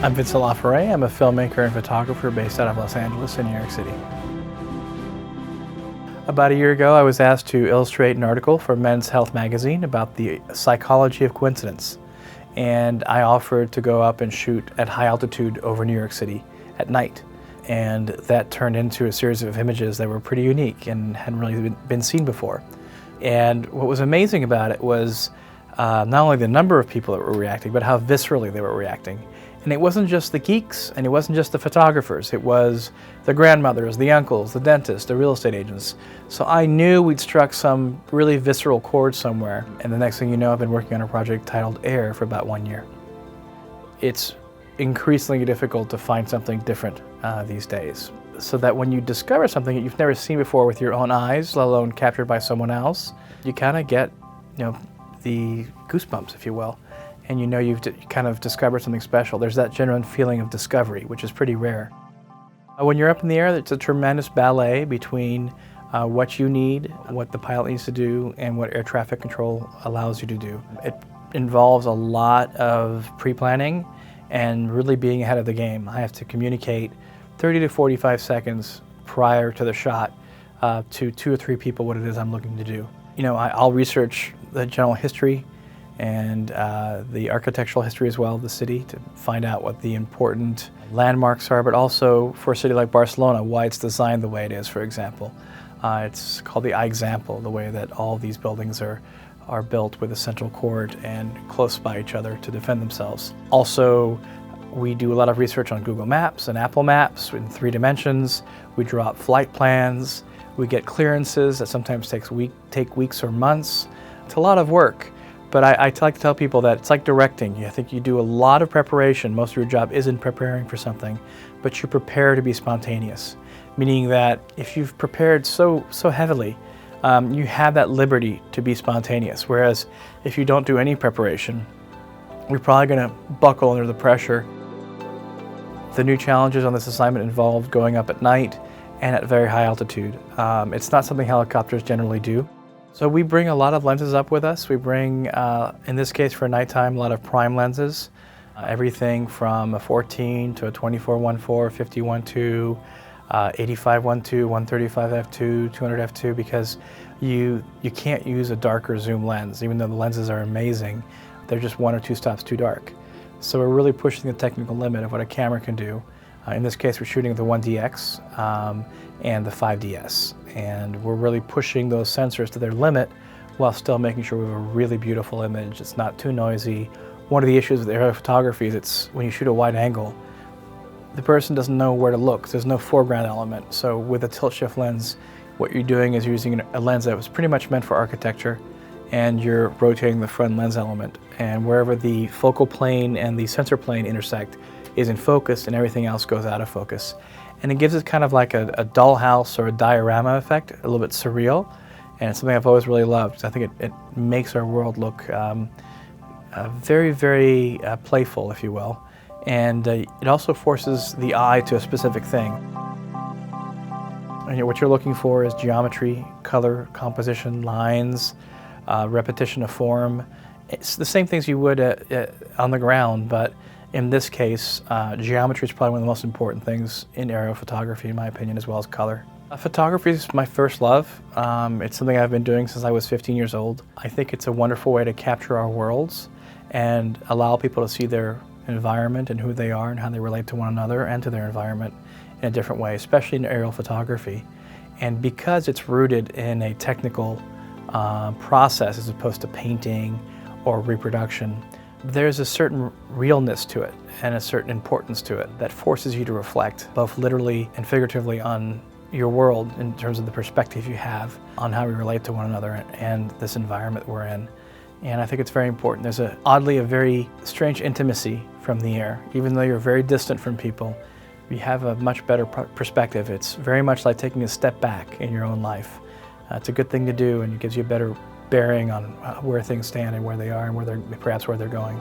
I'm Vincent Laforet. I'm a filmmaker and photographer based out of Los Angeles in New York City. About a year ago, I was asked to illustrate an article for Men's Health magazine about the psychology of coincidence. And I offered to go up and shoot at high altitude over New York City at night. And that turned into a series of images that were pretty unique and hadn't really been seen before. And what was amazing about it was not only the number of people that were reacting, but how viscerally they were reacting. And it wasn't just the geeks, and it wasn't just the photographers. It was the grandmothers, the uncles, the dentists, the real estate agents. So I knew we'd struck some really visceral chord somewhere. And the next thing you know, I've been working on a project titled Air for about 1 year. It's increasingly difficult to find something different these days. So that when you discover something that you've never seen before with your own eyes, let alone captured by someone else, you kind of get, the goosebumps, if you will. And you know you've kind of discovered something special. There's that genuine feeling of discovery, which is pretty rare. When you're up in the air, it's a tremendous ballet between what you need, what the pilot needs to do, and what air traffic control allows you to do. It involves a lot of pre-planning and really being ahead of the game. I have to communicate 30 to 45 seconds prior to the shot to 2 or 3 people what it is I'm looking to do. I'll research the general history and the architectural history as well of the city to find out what the important landmarks are, but also for a city like Barcelona, why it's designed the way it is, for example. It's called the I-example, the way that all these buildings are built with a central court and close by each other to defend themselves. Also, we do a lot of research on Google Maps and Apple Maps in 3 dimensions. We draw up flight plans. We get clearances that sometimes take weeks or months. It's a lot of work. But I like to tell people that it's like directing. I think you do a lot of preparation. Most of your job isn't preparing for something, but you prepare to be spontaneous, meaning that if you've prepared so heavily, you have that liberty to be spontaneous. Whereas if you don't do any preparation, you're probably going to buckle under the pressure. The new challenges on this assignment involved going up at night and at very high altitude. It's not something helicopters generally do. So we bring a lot of lenses up with us. We bring, in this case for nighttime, a lot of prime lenses. Everything from a 14 to a 24-1.4, 50-1.2, 85-1.2, 135 f2, 200 f2, because you can't use a darker zoom lens. Even though the lenses are amazing, they're just 1 or 2 stops too dark. So we're really pushing the technical limit of what a camera can do. In this case, we're shooting the 1DX and the 5DS. And we're really pushing those sensors to their limit while still making sure we have a really beautiful image. It's not too noisy. One of the issues with aerial photography is it's when you shoot a wide angle, the person doesn't know where to look. There's no foreground element. So with a tilt shift lens, what you're doing is using a lens that was pretty much meant for architecture, and you're rotating the front lens element. And wherever the focal plane and the sensor plane intersect is in focus, and everything else goes out of focus. And it gives it kind of like a dollhouse or a diorama effect, a little bit surreal. And it's something I've always really loved. I think it makes our world look very, very playful, if you will. And it also forces the eye to a specific thing. And what you're looking for is geometry, color, composition, lines, repetition of form. It's the same things you would on the ground, but in this case, geometry is probably one of the most important things in aerial photography, in my opinion, as well as color. Photography is my first love. It's something I've been doing since I was 15 years old. I think it's a wonderful way to capture our worlds and allow people to see their environment and who they are and how they relate to one another and to their environment in a different way, especially in aerial photography. And because it's rooted in a technical process as opposed to painting or reproduction, there's a certain realness to it and a certain importance to it that forces you to reflect both literally and figuratively on your world in terms of the perspective you have on how we relate to one another and this environment we're in. And I think it's very important. There's oddly a very strange intimacy from the air. Even though you're very distant from people, you have a much better perspective. It's very much like taking a step back in your own life. It's a good thing to do, and it gives you a better bearing on where things stand and where they are and perhaps where they're going.